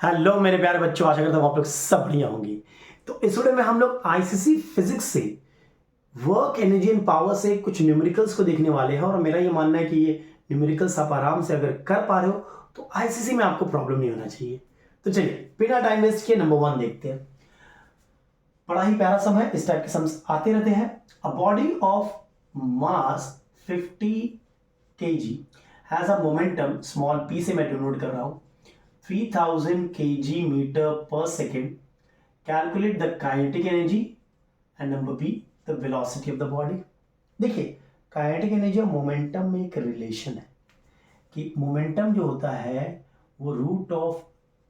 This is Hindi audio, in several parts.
हेलो मेरे प्यारे बच्चों, आशा करता हूँ आप लोग सब बढ़िया होंगे। तो इस वीडियो में हम लोग आईसीसी फिजिक्स से वर्क एनर्जी एंड पावर से कुछ न्यूमेरिकल्स को देखने वाले हैं। और मेरा ये मानना है कि ये न्यूमेरिकल्स आप आराम से अगर कर पा रहे हो तो आईसीसी में आपको प्रॉब्लम नहीं होना चाहिए। तो चलिए बिना टाइम वेस्ट किए नंबर 1 देखते हैं। बड़ा ही प्यारा सम है, इस टाइप के सम्स आते रहते हैं। A body of mass 50 kg has a momentum, small p से मैं डिनोट कर रहा हूं, 3000 kg मीटर पर second. Calculate the kinetic energy and number be the velocity of the body. देखिए, काइनेटिक एनर्जी और मोमेंटम में एक रिलेशन है कि मोमेंटम जो होता है वो रूट ऑफ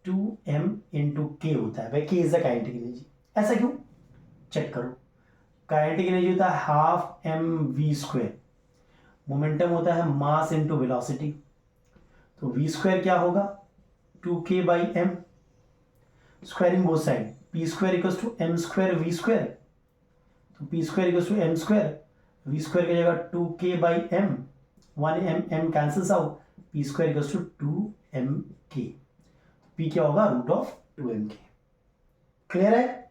2m इंटू के होता है। भाई के इज द काइनेटिक एनर्जी। ऐसा क्यों? चेक करो। काइनेटिक एनर्जी होता है half M we square, momentum होता है मास इंटू वेलोसिटी। तो वी स्क्वायर क्या होगा? 2k by M, squaring both side, P square equals to M square V square. तो P square equals to M square, V square की जगह 2k by M, 1m cancels out, P square equals to 2mk। P क्या होगा? Root of 2mk। क्लियर है?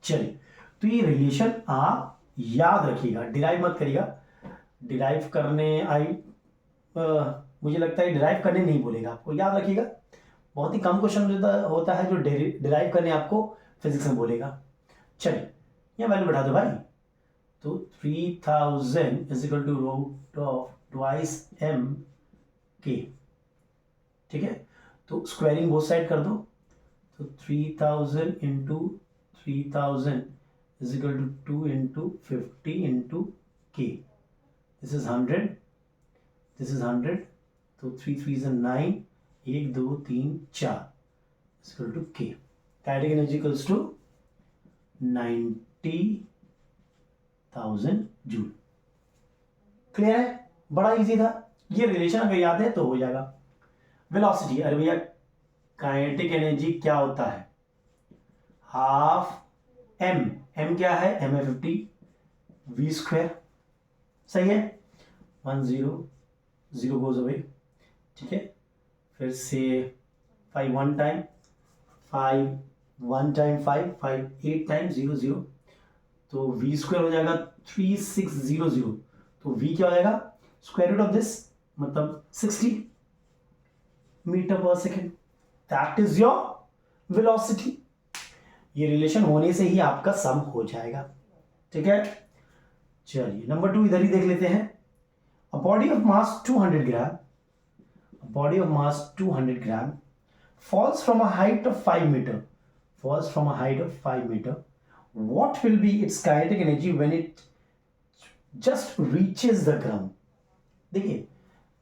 चलिए, तो ये रिलेशन आप याद रखिएगा, डिराइव मत करिएगा। डिराइव करने मुझे लगता है डिराइव करने नहीं बोलेगा आपको, याद रखिएगा। बहुत ही कम क्वेश्चन होता है जो डिराइव करने आपको फिजिक्स में बोलेगा। चलिए, यह वैल्यू बैठा दो भाई। तो 3000 is equal to root of twice m के। ठीक है, तो स्क्वायरिंग बोथ साइड कर दो। तो 3000 into 3000 is equal to 2 into 50 into K. This is 100, this is 100। तो 3 3 is 9, 1 2 3 4 equal to K. Kinetic energy equals to 90,000 joule. Clear है? बड़ा इजी था। ये रिलेशन अगर याद है तो हो जाएगा। वेलोसिटी, अरे भैया काइनेटिक एनर्जी क्या होता है? हाफ एम, एम क्या है? एम है 50, वी स्क्वायर। सही है? 1 0 0 गोज अवे। ठीक है, फिर से 5 1 टाइम, 5 1 टाइम 5 5 8 टाइम 0 0। तो वी स्क्वायर हो जाएगा 3600। तो वी क्या हो जाएगा? स्क्वायर रूट ऑफ दिस, मतलब 60 मीटर पर second. That is your velocity. ये रिलेशन होने से ही आपका सम हो जाएगा। ठीक है, चलिए नंबर 2 इधर ही देख लेते हैं। A body of mass 200 gram, body of mass 200 gram falls from a height of 5 meter, falls from a height of 5 meter. What will be its kinetic energy when it just reaches the ground? देखिए,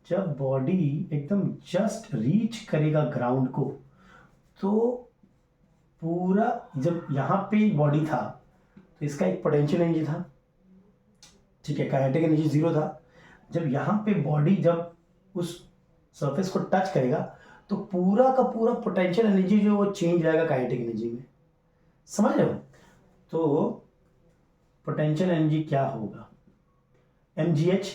जब बॉडी एकदम जस्ट रीच करेगा ग्राउंड को, तो पूरा जब यहां पे बॉडी था तो इसका एक पोटेंशियल एनर्जी था। ठीक है, काइनेटिक एनर्जी 0 था। जब यहां पे बॉडी जब उस सरफेस को टच करेगा तो पूरा का पूरा पोटेंशियल एनर्जी जो वो चेंज जाएगा काइनेटिक एनर्जी में। समझ रहे हो? तो पोटेंशियल एनर्जी क्या होगा? mgh,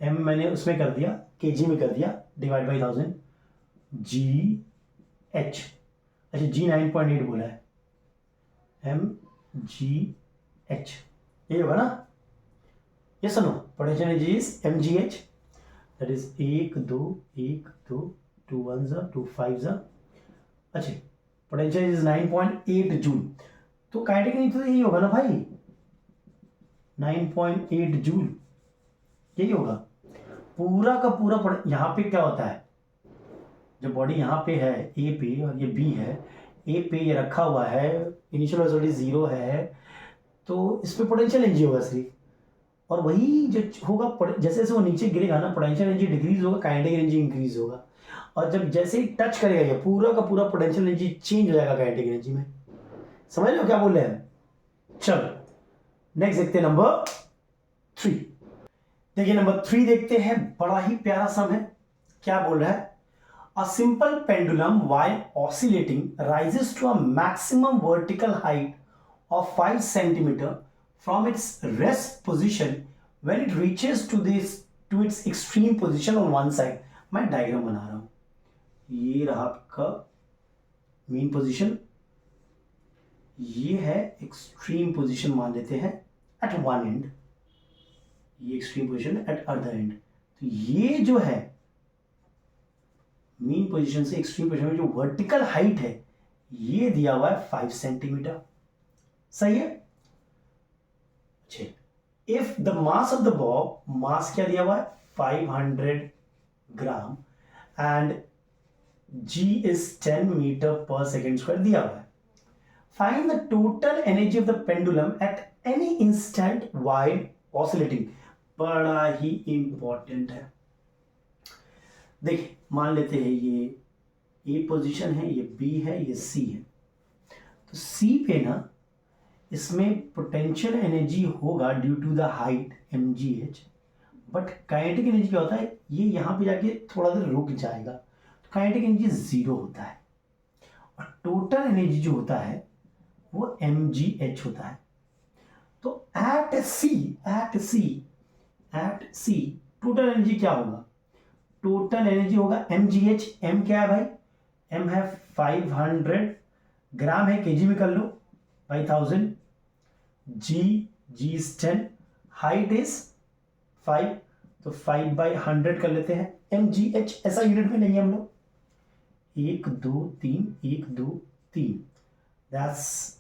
m मैंने उसमें कर दिया, kg में कर दिया, डिवाइड बाई 1000, gh। अच्छा, g 9.8 बोला है, mgh ये होगा ना? ये सुनो, potential energy is mgh, that is 1 2 1 2 2 1 जा 2 5 जा। अच्छा, पोटेंशियल इज 9.8 जूल। तो काइनेटिक एनर्जी तो यही होगा ना भाई, 9.8 जूल यही होगा। पूरा का पूरा यहाँ पे क्या होता है? जब बॉडी यहाँ पे है ए पे और ये बी है, ए पे ये रखा हुआ है, इनिशियल वेलोसिटी 0 है, तो इस पे पोटेंशियल एनर्जी होगा सिर्फ। और वही जो होगा जैसे जैसे वो नीचे गिरेगा ना, पोटेंशियल एनर्जी डिक्रीज होगा, काइनेटिक एनर्जी इंक्रीज होगा। और जब जैसे ही टच करेगा ये पूरा का पूरा पोटेंशियल एनर्जी चेंज हो जाएगा काइनेटिक एनर्जी में। समझ रहे हो क्या बोल रहे हैं? चलो नेक्स्ट देखते हैं नंबर 3। देखिए नंबर 3 देखते हैं, बड़ा ही प्यारा सम है। क्या बोल रहा है? A simple pendulum while oscillating rises to a maximum vertical height of 5 centimeter from its rest position when it reaches to its extreme position on one side. मैं डायग्राम बना रहा हूं। ये रहा आपका मीन पोजीशन, ये है एक्सट्रीम पोजीशन मान लेते हैं एट वन एंड, ये extreme position eight other and. तो ये जो है मीन पोजीशन से एक्सट्रीम पोजीशन में जो वर्टिकल हाइट है ये दिया हुआ है 5 सेंटीमीटर। सही है। अच्छा, if the mass of the bob, mass क्या दिया हुआ है 500 gram and g is 10 metre पर सेकेंड स्क्वायर दिया हुआ है। Find the total energy of the pendulum at any instant while oscillating. बड़ा ही इंपॉर्टेंट है। देखिए मान लेते हैं ये ए पोजीशन है, ये बी है, ये सी है। तो सी पे ना इसमें पोटेंशियल एनर्जी होगा due to the height mgh, but kinetic energy क्या होता है, ये यहाँ पे जाके थोड़ा देर रुक जाएगा, तो काइनेटिक एनर्जी 0 होता है। और टोटल एनर्जी जो होता है वो mgh होता है। तो एट सी टोटल एनर्जी क्या होगा, टोटल एनर्जी होगा mgh। m क्या है भाई, m है 500 ग्राम है, केजी में कर लो by 1000, g is 10, height is 5, तो 5 बाई 100 कर लेते हैं। mgh ऐसा यूनिट में नहीं है हम लोग, 1 2 3 1 2 3, that's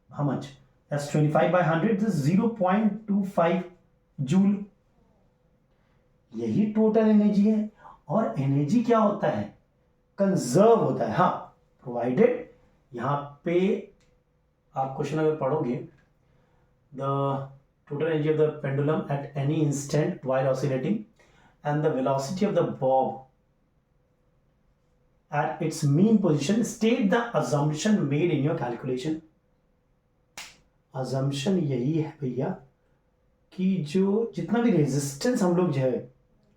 how much, that's 25 by 100, this 0.25 joule. यही टोटल एनर्जी है। और एनर्जी क्या होता है, कंजर्व होता है। हाँ, प्रोवाइडेड, यहां पे आप क्वेश्चन अगर पढ़ोगे, the total energy of the pendulum at any instant while oscillating and the velocity of the Bob eight its mean position, state the assumption made in your calculation. Assumption यही है भैया कि जो जितना भी रेजिस्टेंस हम लोग जो है,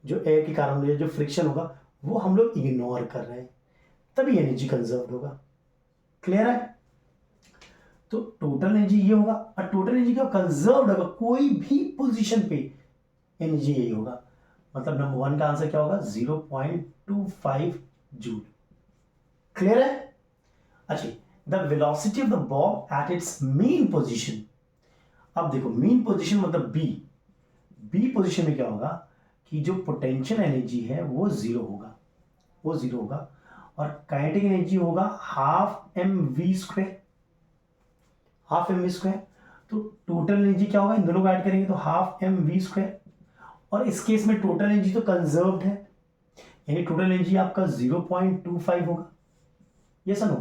जो एयर के कारण जो फ्रिक्शन होगा वो हम लोग इग्नोर कर रहे हैं, तभी एनर्जी कंजर्व होगा। क्लियर है। तो टोटल एनर्जी ये होगा, और टोटल एनर्जी क्या कंजर्व होगा, कोई भी पोजीशन पे एनर्जी यही होगा। मतलब नंबर 1 का आंसर क्या होगा, 0.25 जूल। क्लियर है। अच्छा, the velocity of the Bob eight its mean position. अब देखो मीन पोजीशन मतलब बी पोजीशन में क्या होगा कि जो पोटेंशियल एनर्जी है वो 0 होगा, वो 0 होगा, और काइनेटिक एनर्जी होगा half M we square, half M we square. तो टोटल एनर्जी क्या होगा, इन दोनों को ऐड करेंगे तो हाफ एम वी स्क्वायर। और इस केस में टोटल एनर्जी तो कंजर्व्ड है, यानी टोटल एनर्जी आपका 0.25 होगा। ये सुनो,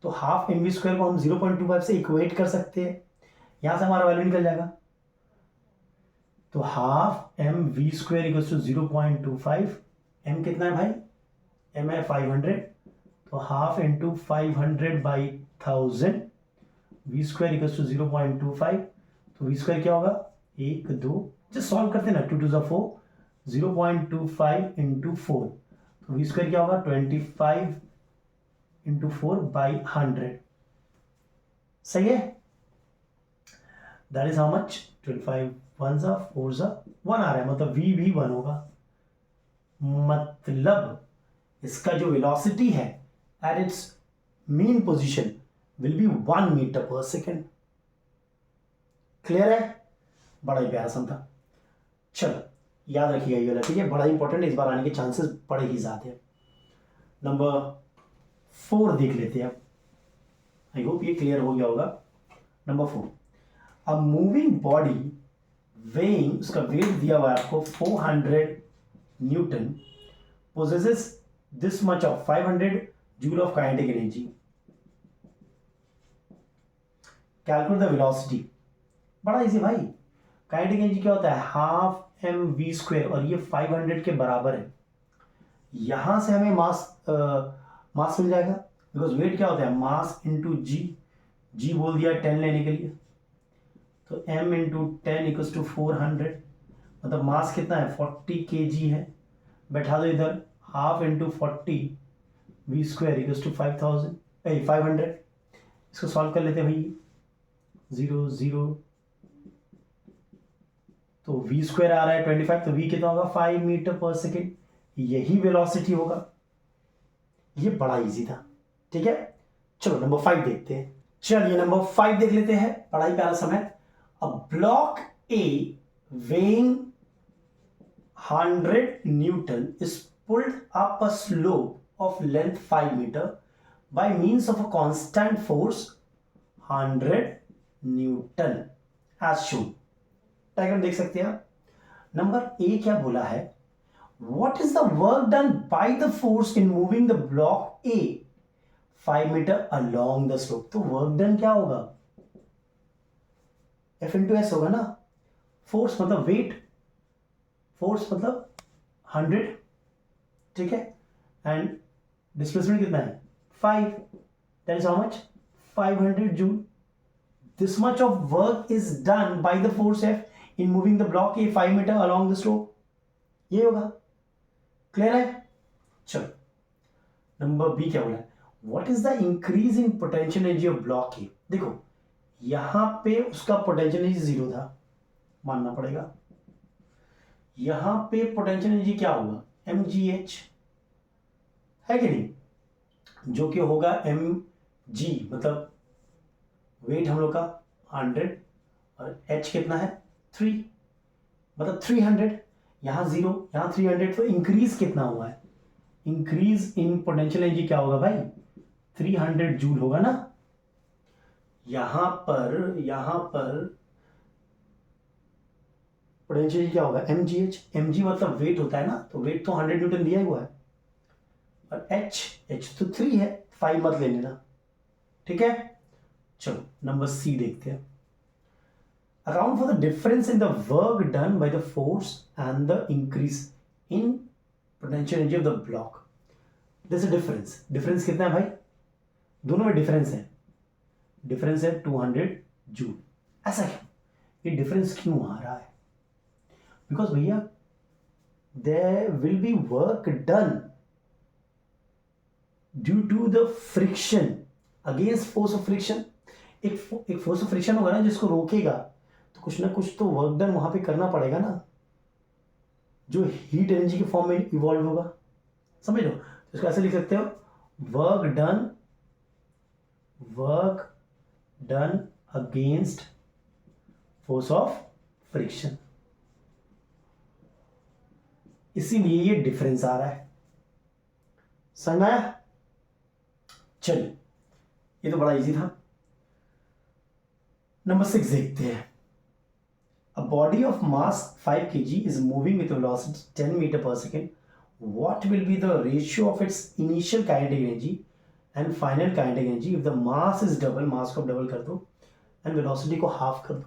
तो हाफ एम वी स्क्वायर को हम 0.25 से इक्वेट कर सकते हैं, यहां से हमारा वैल्यू निकल जाएगा। तो half M we square equal to 0.25, m कितना है भाई, एम है 500, तो half into 500 by 1000, v square equal to 0.25। तो वी स्क्वायर क्या होगा, 1 2, जस्ट सॉल्व करते हैं ना, 2 2 ज़ा 4, 0.25 इंटू 4, तो वी स्क्वायर क्या होगा 25 इंटू 4 बाई 100। सही है। दैट इज हाउ मच, 25 1 ज़ा 4 ज़ा 1 आ रहा है, मतलब वी भी 1 होगा। मतलब इसका जो वेलोसिटी है at its mean position will be 1 metre पर सेकेंड। क्लियर है। बड़ा ही प्यारा सम था। चलो याद रखिएगा ये वाला, ठीक है, बड़ा इंपॉर्टेंट, इस बार आने के चांसेस बड़े ही ज्यादा हैं। नंबर 4 देख लेते हैं अब, आई होप ये क्लियर हो गया होगा। Number 4, a moving body weighing, उसका वेट दिया हुआ है आपको 400 Newton, possesses this much of 500 joule of kinetic energy. Calculate the velocity. बड़ा इजी भाई, काइनेटिक एनर्जी क्या होता है, हाफ एम वी स्क्वायर, और ये 500 के बराबर है। यहां से हमें मास मिल जाएगा, बिकॉज वेट क्या होता है, मास इंटू जी बोल दिया 10 लेने के लिए, तो m इंटू 10 इक्वल्स टू 400, मतलब मास कितना है 40 kg है। बैठा दो इधर, half into 40 v square equals to 500। इसको सॉल्व कर लेते हैं भाई, 0 0, तो वी स्क्वायर आ रहा है 25, तो वी कितना होगा 5 मीटर पर सेकेंड, यही वेलोसिटी होगा। ये बड़ा इजी था, ठीक है। चलो नंबर 5 देखते हैं। चलिए नंबर 5 देख लेते हैं, बड़ा ही प्यारा समय। A block A weighing 100 Newton is pulled up a slope of length 5 meter by means of a constant force 100 Newton as shown। Diagram देख सकते हैं आप। नंबर ए क्या बोला है, what is the work done by the force in moving the block A 5 meter along the slope। तो वर्क डन क्या होगा, F इंटू एस होगा ना। फोर्स मतलब वेट, फोर्स मतलब 100, ठीक है, एंड डिस्प्लेसमेंट कितना है 5, that is how much 500 joule. This much of work is done by the force F in moving the block A 5 meter along the slope, ये होगा। क्लियर है। चलो नंबर बी क्या बोला है, what is the increase in potential energy of block ए। देखो यहां पे उसका पोटेंशियल एनर्जी 0 था, मानना पड़ेगा। यहां पे पोटेंशियल एनर्जी क्या होगा mgh, है कि नहीं, जो कि होगा mg मतलब वेट हम लोग का 100 और h कितना है 3, मतलब 300। यहां 0 यहां 300, तो इंक्रीज कितना हुआ है, इंक्रीज इन पोटेंशियल एनर्जी क्या होगा भाई 300 जूल होगा ना। यहां पर पोटेंशियल क्या होगा mgh, mg मतलब वेट होता है ना, तो वेट तो 100 न्यूटन दिया हुआ है, और h तो 3 है, 5 मत ले लेना, ठीक है। चलो नंबर सी देखते हैं। Account for the difference in the work done by the force and the increase in potential energy of the block। There's a difference। difference कितना है भाई, दोनों में difference है, difference है 200 जूल। ऐसा क्यों, ये difference क्यों आ रहा है, because भैया there will be work done due to the friction against force of friction। एक फोर्स ऑफ फ्रिक्शन होगा ना जिसको रोकेगा, तो कुछ ना कुछ तो वर्क डन वहां पे करना पड़ेगा ना, जो हीट एनर्जी के फॉर्म में इवॉल्व होगा, समझ लो। तो इसको ऐसे लिख सकते हो, work done against force of friction, इसीलिए ये डिफरेंस आ रहा है, समझ में आया। चलिए ये तो बड़ा इजी था। नंबर 6 देखते हैं। A body of mass 5 kg is moving with a velocity 10 meter per second. What will be the ratio of its initial kinetic energy and final kinetic energy if the mass is double, mass को डबल कर दो and velocity को हाफ कर दो।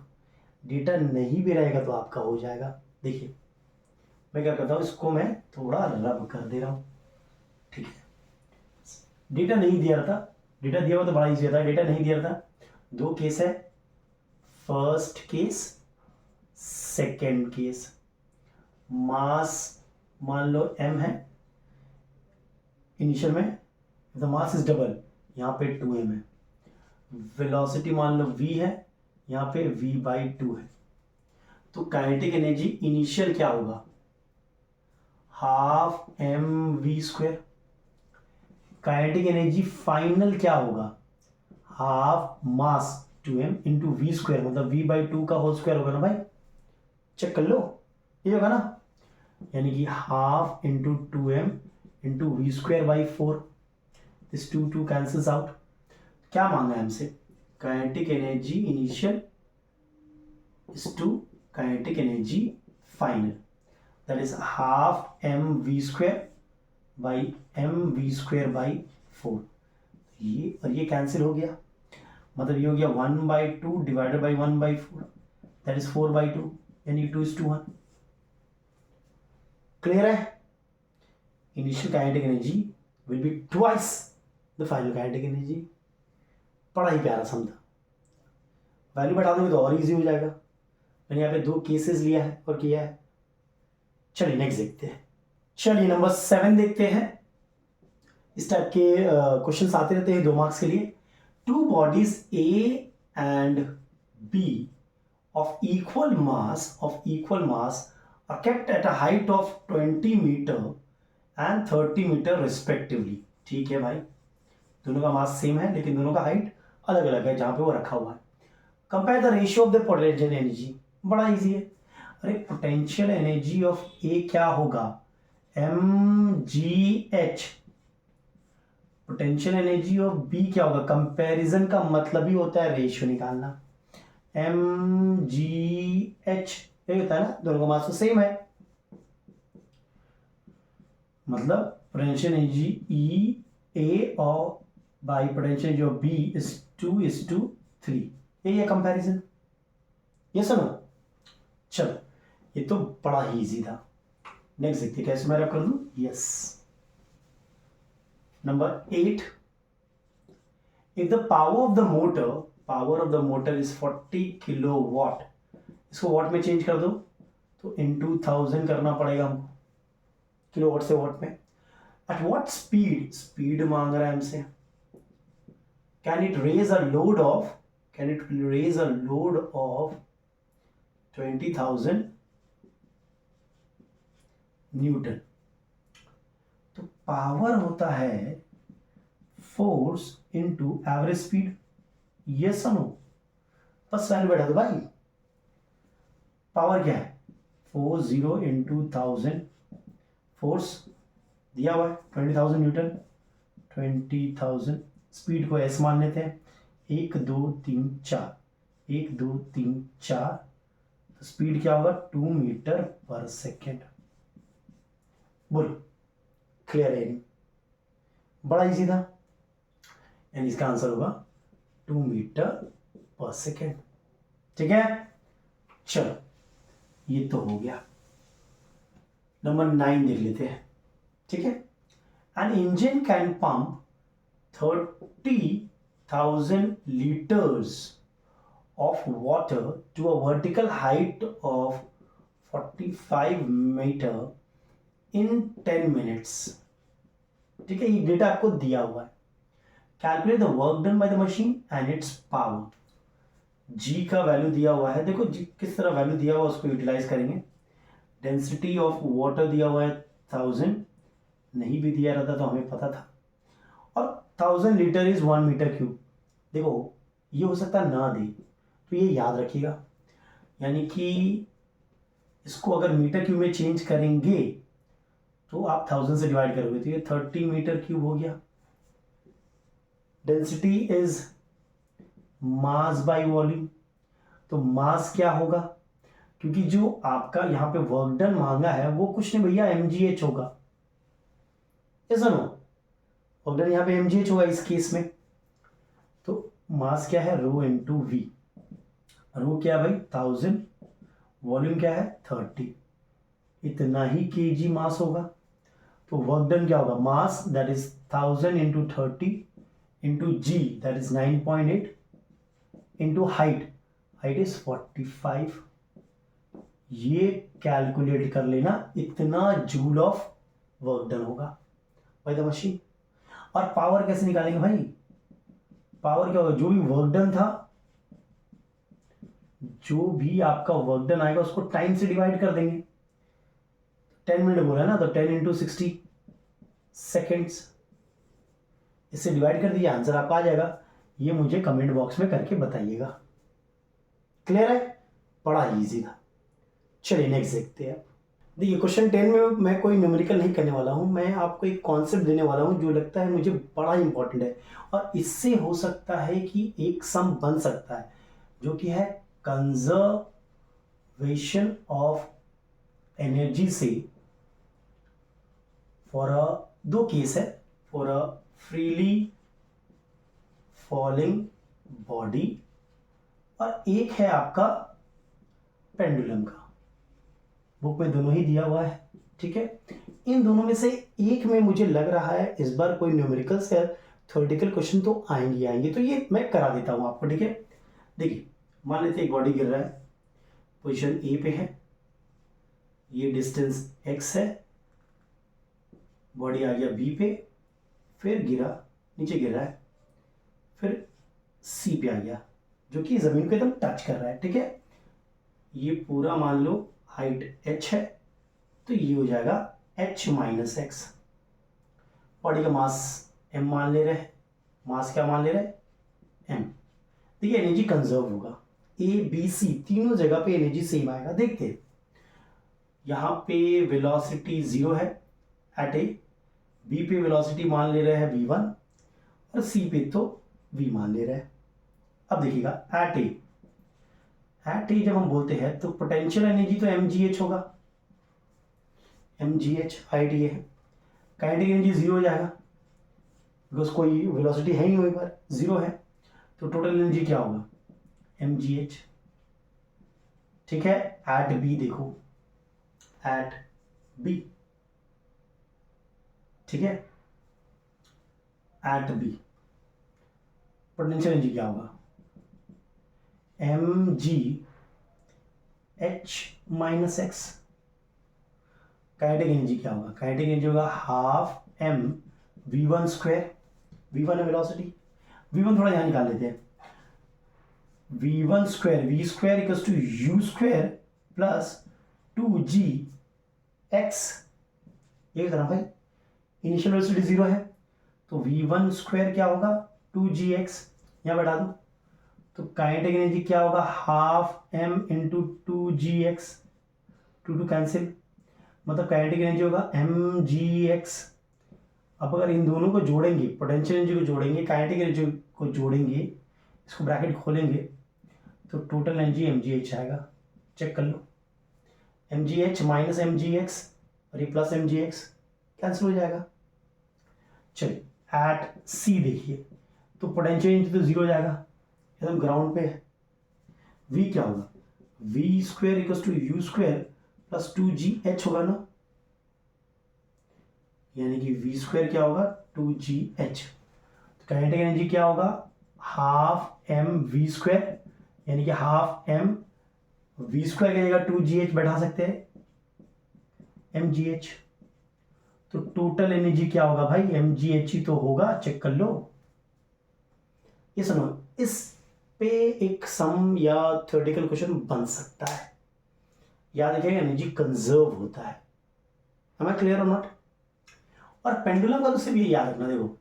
डेटा नहीं भी रहेगा तो आपका हो जाएगा। देखिए मैं क्या करता हूँ, इसको मैं थोड़ा रब कर दे रहा हूँ, ठीक है। डेटा नहीं दिया था, डेटा दिया हुआ तो बड़ा ईजी था, डेटा नहीं दिया था। दो केस है, फर्स्ट केस सेकेंड केस। मास मान लो m है इनिशियल में, द मास इज डबल, यहाँ पे 2m है। वेलोसिटी मान लो v है, यहाँ पे v/2 है। तो काइनेटिक एनर्जी इनिशियल क्या होगा, half mv²। Kinetic energy final क्या होगा, हाफ मास 2m इंटू v², मतलब v/2 का होल स्क्वायर होगा ना भाई, चेक कर लो, ये होगा ना, यानी कि half into 2m into v²/4। This 2 cancels out. क्या मांगा है हमसे, kinetic energy initial is to kinetic energy final, that is half mv²/4। ये और ये कैंसिल हो गया, मतलब ये हो गया 1/2 डिवाइडेड बाई 1/4, दैट इज 4/2, यानी 2:1। क्लियर है। Initial kinetic energy will be twice the final kinetic energy. बड़ा ही प्यारा सम था, वैल्यू बढ़ा दोगे तो और इजी हो जाएगा। मैंने यहाँ पे 2 केसेस लिया है और किया है। चलिए नेक्स्ट देखते हैं। चलिए नंबर 7 देखते हैं। इस टाइप के क्वेश्चंस आते रहते हैं 2 मार्क्स के लिए। 2 bodies A and B of equal mass are kept at a height of 20 meter and 30 meter respectively. ठीक है भाई, दोनों का मास सेम है लेकिन दोनों का हाइट अलग अलग है जहां पे वो रखा हुआ है। Compare the ratio of the potential energy, बड़ा इजी है। अरे पोटेंशियल एनर्जी ऑफ ए क्या होगा, mgh। Potential energy of B क्या होगा, कंपैरिजन का मतलब ही होता है रेशियो निकालना, mgh। ये होता है ना, दोनों का मास तो सेम है, मतलब पोटेंशियल एनर्जी ई ए और by potential energy of B is to 3। ये है कंपैरिजन, ये सुनो। चलो ये तो बड़ा ही इजी था। नेक्स्ट देखते हैं कैसे मैं रैप कर दूं। Yes, number 8, if the power of the motor is 40 kilowatt, इसको वाट में चेंज कर दो तो इनटू 1000 करना पड़ेगा हमको, किलोवाट से वाट में। एट व्हाट स्पीड मांग रहा है हमसे। Can it raise a load of 20,000 newton. तो पावर होता है फोर्स इनटू एवरेज स्पीड, ये सुनो, बस वैल्यू बैठा दो भाई। पावर क्या है, 40 इंटू 1000, फोर्स दिया हुआ है 20,000 न्यूटन, 20,000। स्पीड को एस मान लेते हैं, 1 2 3 4, 1 2 3 4, तो स्पीड क्या होगा 2 मीटर पर सेकेंड। बोलो क्लियर है, बड़ा इजी था, यानी इसका आंसर होगा 2 मीटर पर सेकेंड। ठीक है, चलो ये तो हो गया। नंबर 9 देख लेते हैं। ठीक है, an engine can pump 30,000 liters of water to a vertical height of 45 meter in 10 minutes। ठीक है, ये डेटा आपको दिया हुआ है। Calculate the work done by the machine and its power. G का वैल्यू दिया हुआ है, देखो जी किस तरह वैल्यू दिया हुआ है उसको यूटिलाइज करेंगे। डेंसिटी ऑफ वाटर दिया हुआ है 1000, नहीं भी दिया रहता तो हमें पता था, और 1000 लीटर इज 1 मीटर क्यूब। देखो ये हो सकता ना दे, तो ये याद रखिएगा, यानी कि इसको अगर मीटर क्यूब में चेंज करेंगे तो आप 1000 से डिवाइड करोगे तो ये 30 मीटर क्यूब हो गया। Density is mass by volume, तो मास क्या होगा, क्योंकि जो आपका यहां पे वर्क डन मांगा है वो कुछ नहीं भैया mgh होगा। ऐसा नो, वर्क डन यहां पे mgh होगा इस केस में। तो मास क्या है, रो इंटू वी। रो क्या भाई 1000, वॉल्यूम क्या है 30, इतना ही केजी मास होगा। तो वर्क डन क्या होगा, mass that is 1000 into 30 into g that is 9.8 into height is 45। ये कैलकुलेट कर लेना, इतना जूल ऑफ वर्क डन होगा बाय द मशीन। और पावर कैसे निकालेंगे भाई, पावर क्या होगा, जो भी वर्क डन था, जो भी आपका वर्क डन आएगा उसको टाइम से डिवाइड कर देंगे। 10 मिनट बोला ना, तो 10 इंटू 60 सेकेंड्स, इससे डिवाइड कर दीजिए, आंसर आपका आ जाएगा। ये मुझे कमेंट बॉक्स में करके बताइएगा। क्लियर है, बड़ा इजी था। चलिए नेक्स्ट देखते हैं। देखिए क्वेश्चन 10 में मैं कोई न्यूमेरिकल नहीं करने वाला हूं, मैं आपको एक कॉन्सेप्ट देने वाला हूं जो लगता है मुझे बड़ा इंपॉर्टेंट है, और इससे हो सकता है कि एक सम बन सकता है, जो कि है कंजर्वेशन ऑफ एनर्जी से फॉर दो केस है, for a freely falling body, और एक है आपका पेंडुलम का। बुक में दोनों ही दिया हुआ है। ठीक है, इन दोनों में से एक में मुझे लग रहा है इस बार कोई न्यूमेरिकल्स या थ्योरेटिकल क्वेश्चन तो आएंगे, तो ये मैं करा देता हूं आपको। ठीक है, देखिए मान लेते एक बॉडी गिर रहा है, पोजीशन ए पे है, ये डिस्टेंस x है, बॉडी आ गया बी पे, फिर गिरा, नीचे गिर रहा है, फिर सी पे आ गया जो कि जमीन को एकदम टच कर रहा है। ठीक है, ये पूरा मान लो हाइट h है, तो ये हो जाएगा h माइनस एक्स। बॉडी का मास m मान ले रहे हैं, मास क्या मान ले रहे हैं, m। देखिए एनर्जी कंजर्व होगा, ए बी सी तीनों जगह पे एनर्जी सेम आएगा। देखते हैं यहाँ पे वेलोसिटी 0 है एट ए, बी पे वेलोसिटी मान ले रहे हैं v1 और सी पे तो v मान ले रहे हैं। अब देखिएगा एट ए जब हम बोलते हैं तो पोटेंशियल एनर्जी तो mgh होगा, mgh आइडिया है। काइनेटिक एनर्जी 0 हो जाएगा बिकॉज कोई वेलोसिटी है नहीं वहीं पर, 0 है, तो टोटल एनर्जी क्या होगा, mgh। ठीक है, एट बी देखो, एट बी, ठीक है, एट बी पोटेंशियल एनर्जी क्या होगा, mgh minus x. Kinetic energy क्या होगा, काइनेटिक एनर्जी होगा half m v1 square, v1 है वेलोसिटी, v1 थोड़ा यहाँ निकाल लेते हैं, v1 square v square equals to u square plus 2g x। ये करना भाई, इनिशियल वेलोसिटी 0 है तो v1 स्क्वायर क्या होगा 2gx, यहाँ बैठा दो, तो काइनेटिक एनर्जी क्या होगा half m into 2gx, 2 cancel, मतलब काइनेटिक एनर्जी होगा mgx। अब अगर इन दोनों को जोड़ेंगे, पोटेंशियल एनर्जी को जोड़ेंगे, काइनेटिक एनर्जी को जोड़ेंगे, इसको ब्रैकेट खोलेंगे तो टोटल एनर्जी mgh आएगा। चेक कर लो, mgh माइनस mgx और ये प्लस mgx कैंसिल हो जाएगा। चलिए एट सी देखिए, तो पोटेंशियल एनर्जी तो 0 हो जाएगा, एकदम ग्राउंड पे है। v क्या होगा, v square equals to u square plus 2gh होगा ना, यानी कि v स्क्वायर क्या होगा 2gh। तो काइनेटिक एनर्जी क्या होगा हाफ m v स्क्वायर, यानी कि हाफ m v स्क्वायर की जगह 2gh बैठा सकते हैं mgh। तो टोटल एनर्जी क्या होगा भाई, mgh ही तो होगा, चेक कर लो। ये सुनो, इस पे एक सम या थ्योरेटिकल क्वेश्चन बन सकता है, याद रखिएगा एनर्जी कंजर्व होता है। Am I clear or not? और पेंडुलम का तो सिर्फ ये याद रखना, देखो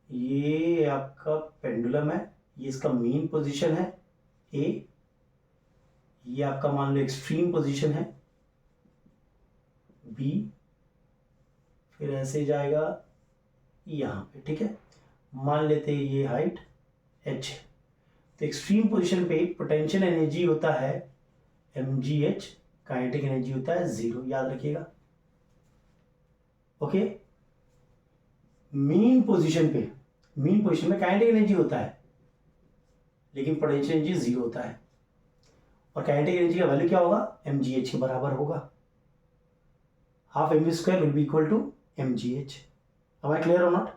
ये आपका पेंडुलम है, ये इसका मेन पोजीशन है ए, ये आपका मान लो एक्सट्रीम पोजीशन है बी, फिर ऐसे जाएगा यहाँ पे, ठीक है, मान लेते हैं ये हाइट h है। तो एक्सट्रीम पोजीशन पे पोटेंशियल एनर्जी होता है mgh, काइनेटिक एनर्जी होता है 0, याद रखिएगा। ओके, मीन पोजीशन में काइनेटिक एनर्जी होता है लेकिन पोटेंशियल एनर्जी 0 होता है, और काइनेटिक एनर्जी का वैल्यू क्या होगा mgh के बराबर होगा, half mv square will be equal to mgh। Am I clear or not?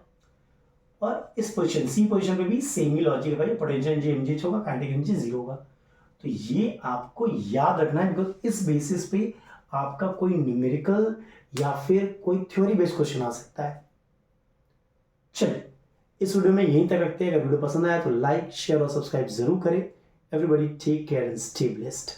और इस पोजीशन सी पोजीशन पे भी सेम ही लॉजिक है भाई, पोटेंशियल एनर्जी mgh होगा, काइनेटिक एनर्जी 0 होगा। तो ये आपको याद रखना है बिकॉज इस बेसिस पे आपका कोई न्यूमेरिकल या फिर कोई थ्योरी बेस्ड क्वेश्चन आ सकता है। चलिए इस वीडियो में यहीं तक रखते हैं। अगर वीडियो पसंद आया तो लाइक शेयर और सब्सक्राइब जरूर करें। Everybody take care and stay blessed.